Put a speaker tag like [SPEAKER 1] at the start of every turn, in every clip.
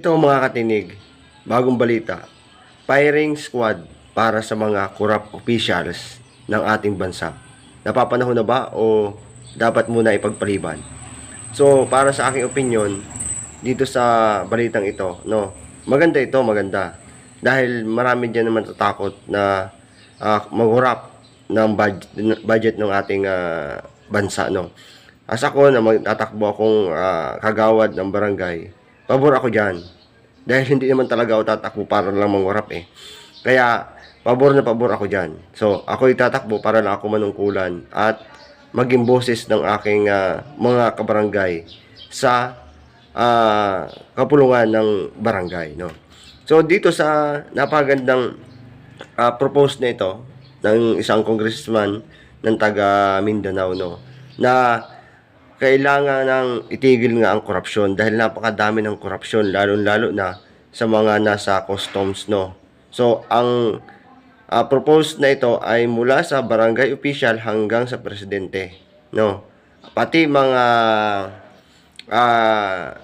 [SPEAKER 1] Ito mga katinig, bagong balita, firing squad para sa mga corrupt officials ng ating bansa. Napapanahon na ba o dapat muna ipagpaliban? So, para sa aking opinion, dito sa balitang ito, no, maganda ito, maganda. Dahil marami dyan naman tatakot na mag-corrupt ng budget ng ating bansa, no. As ako na magtatakbo akong kagawad ng barangay, pabor ako dyan. Dahil hindi naman talaga ako tatakbo para lang mangurap eh. Kaya, pabor na pabor ako dyan. So, ako itatakbo para lang ako manungkulan at maging boses ng aking mga kabarangay sa kapulungan ng barangay. No? So, dito sa napagandang propose na ito ng isang congressman ng taga Mindanao, no, na kailangan ng itigil nga ang korupsyon dahil napakadami ng korupsyon lalo-lalo na sa mga nasa customs, no. So ang proposed na ito ay mula sa barangay official hanggang sa presidente, no. Pati mga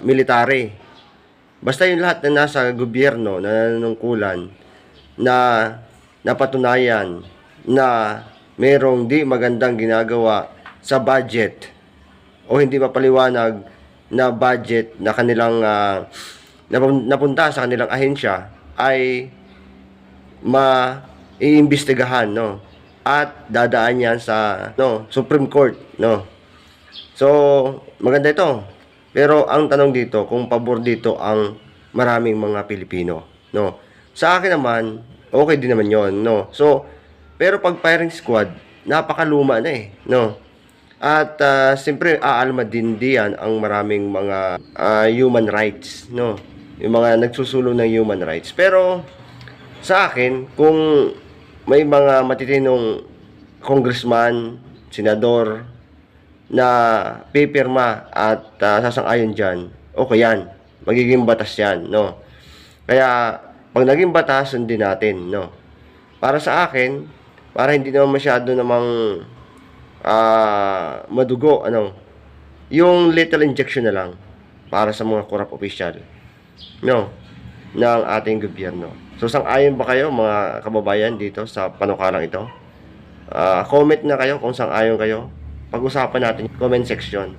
[SPEAKER 1] military. Basta yung lahat na nasa gobyerno na nanunungkulan na napatunayan na merong di magandang ginagawa sa budget o hindi mapaliwanag na budget na kanilang napunta sa kanilang ahensya ay maiimbestigahan, no, at dadaan yan sa Supreme Court, no. So maganda ito, pero ang tanong dito kung pabor dito ang maraming mga Pilipino, no. Sa akin naman okay din naman yon, no. So pero pag firing squad napakaluma na eh, no. At siyempre aalma din diyan ang maraming mga human rights, no? Yung mga nagsusulong ng human rights. Pero sa akin, kung may mga matitinong congressman, senador na pipirma at sasang-ayon diyan, okay yan. Magiging batas yan, no? Kaya pag naging batas, sundin natin, no? Para sa akin, para hindi naman masyado namang madugo, yung little injection na lang para sa mga corrupt official, no, ng ating gobyerno. So sang-ayon ba kayo mga kababayan dito sa panukalang ito? Comment na kayo kung sang-ayon kayo. Pag-usapan natin comment section.